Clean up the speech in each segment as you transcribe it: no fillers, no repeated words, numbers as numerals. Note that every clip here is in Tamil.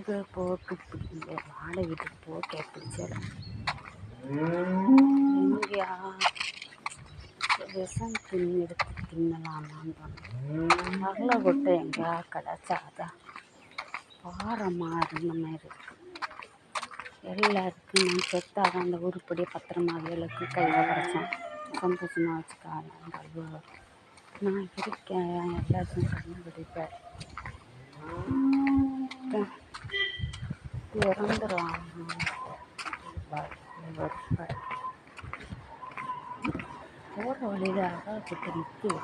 வீட்டுக்கு போக வாடகை வீட்டுக்கு போக பிடிச்சல எங்கேயா விஷம் தின்னு எடுத்து தின்னலாமான்னு அகல கொட்டை எங்கேயா கிடச்சாதான் பாரமாக இருந்த மாதிரி இருக்கு. எல்லாருக்கும் நான் செத்தாக அந்த உருப்படியை பத்திரமா அவளுக்கு கையில் கிடச்சேன் சந்தோஷமாக வச்சுக்காங்க. நான் இருக்கேன் எல்லாத்தையும் கண்டுபிடிப்பேன். இறந்துருவாங்க போகிற வழியில் அகாக்கிட்ட நிற்குது.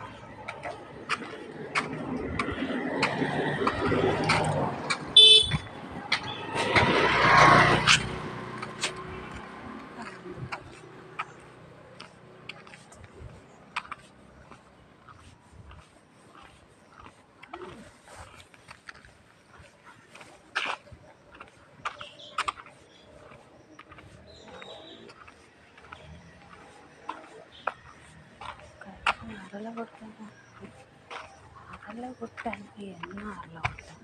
அகல விட்டேன் என்ன அகல விட்டேன்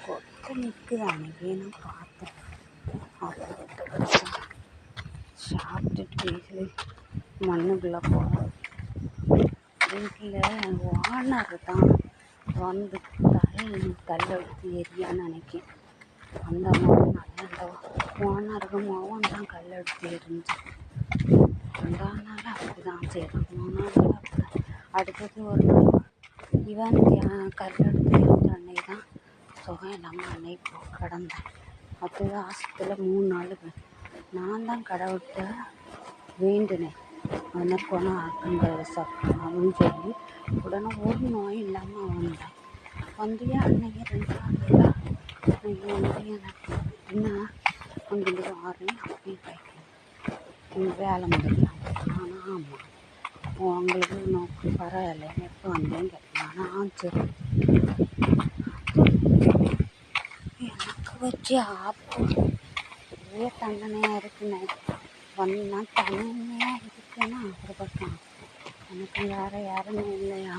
கொட்டை நிற்குது. அன்னைக்கே நான் பார்த்தேன். சாப்பிட்டுட்டு வீட்டில் மண்ணுக்குள்ளே போகிறேன். வீட்டில் ஓனர் தான் வந்து தள்ளெடுத்து எரியான்னு நினைக்கேன். அந்த மாதிரி அந்த ஓனருக்கு மகன் தான் கல்லெடுத்து எரிஞ்சு அதனால அப்படி தான் செய்யணும். 3 நாள் அப்படி அடுத்தது ஒரு நாள் இவன் கல்லெடுத்து எரிஞ்ச அன்னைக்குதான் சுகம் இல்லாமல் அன்னைக்கு கிடந்தேன். அது ஆஸ்பத்திரியில் 3 நாள் நான் தான் கடவுள்கிட்ட வேண்டினேன். அவனை போனால் ஆக்கங்கள் அப்படின்னு சொல்லி உடனே ஒரு நோய் இல்லாமல் வந்தேன். வந்து அன்னைக்கு 2 நாள் அன்னைக்கு வந்து எனக்கு என்ன அங்கிருந்து ஆறேன் அப்படின்னு கேட்கணும். உங்கள் வேலை முடியலாம். ஆனால் ஆமாம் உங்களுக்கு நோக்கு பரவாயில்ல எப்போ வந்தேன்னு கேட்கலாம். ஆனால் சரி எனக்கு வச்சு ஒரே தண்டனையாக இருக்குன்னு வந்தா தனிமையாக இருக்குன்னா அப்புறம் எனக்கு யாருமே இல்லையா?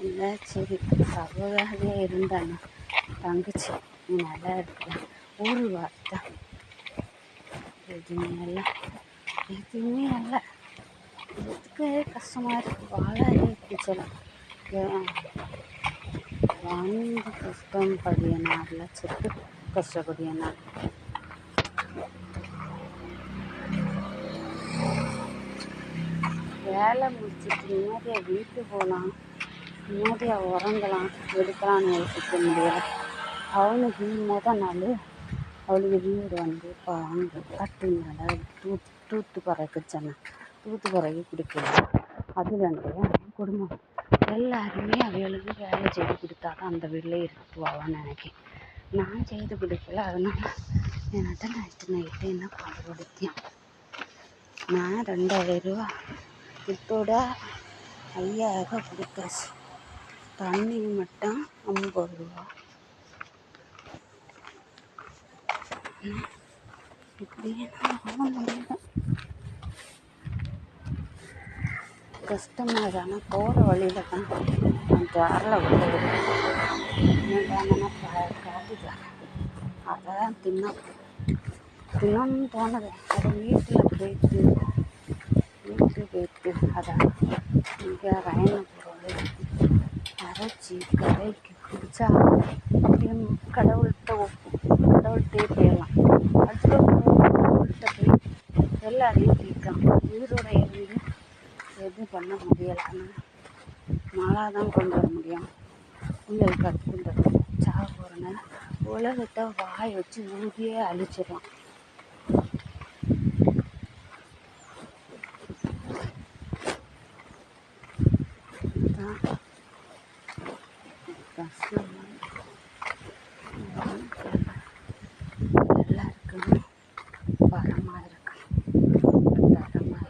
இல்லை சரி சகோதரியே இருந்தானே தங்கச்சி நீ நல்லா இருக்கிற ஊர் வார்த்தை எதுவுமே இல்லை. இதுக்கு கஷ்டமாக இருக்குது. வாழ பிடிச்சலாம் வாழ்ந்து கஷ்டம் படியனால செத்து கஷ்டப்படியனா வேலை முடிச்சுட்டு நிம்மதியாக வீட்டுக்கு போகலாம், நிம்மதியாக உறங்கலாம், எடுக்கலான்னு யோசிக்க முடியாது. அவனுக்கு நாள் அவளுக்கு வீடு வந்து அங்கே கட்டு மேலே தூத்து பறக்க சொன்னேன். தூத்து பறக்க கொடுக்கல. அது வந்து குடும்பம் எல்லாருமே அவளுக்கு வேலை செய்து கொடுத்தாதான் அந்த வீட்டில் இருக்குவான்னு நினைக்கிறேன். நான் செய்து கொடுக்கல. அதனால என்கிட்ட நைட்டு என்ன பாடுபடுத்தியான். நான் 2000 ரூபா இதோட 5000 ரூபா கொடுத்தாச்சு. தண்ணி மட்டும் 50 ரூபா. இப்படியே நான் முடியல. கஷ்டமாக தானே போகிற வழியில் தான் நான் ஜாரில் விட்டு காட்டுது. அதை தான் தின்னணும்னு தோணுது. அதை வீட்டுக்கு போயிட்டு அதை இங்கே ரயில்ல பொருள் அரைச்சி கரைக்கு குடித்தா கடவுள்கிட்டே போயிடலாம். கடவுள்கிட்ட போய் எல்லாரையும் தீர்க்கலாம். உயிரோட இருந்து எதுவும் பண்ண முடியலைன்னு மழை தான் கொண்டு வர முடியும். புயல் கற்றுக்கிட்டு சாக போகிறேன்னு உலகத்தை வாய் வச்சு ஊதியே அழிச்சிடலாம். எல்லாருக்கும் வரமாக இருக்கணும், தரமாக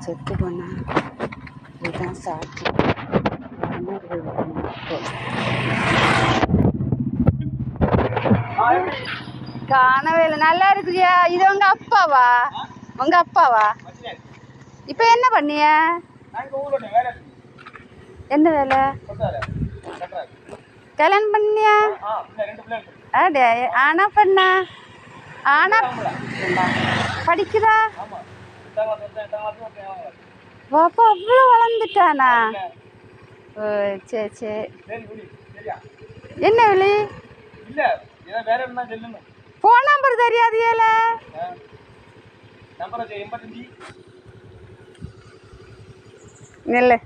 செத்து போனா இதுதான் சாட்சி. காணவே இல்லை. நல்லா இருக்குறியா? இது உங்க அப்பாவா? உங்க அப்பாவா? இப்ப என்ன பண்ணிய? என்ன வேலை? கல்யாணம் பண்ணியா? அடே ஆனா பண்ணா? ஆனா படிக்கிறா? பாப்பா அவ்வளோ வளர்ந்துட்டானா? ஓ சரி சரி. என்ன விழி? ஃபோன் நம்பர் தெரியாது ஏல? நெல்லு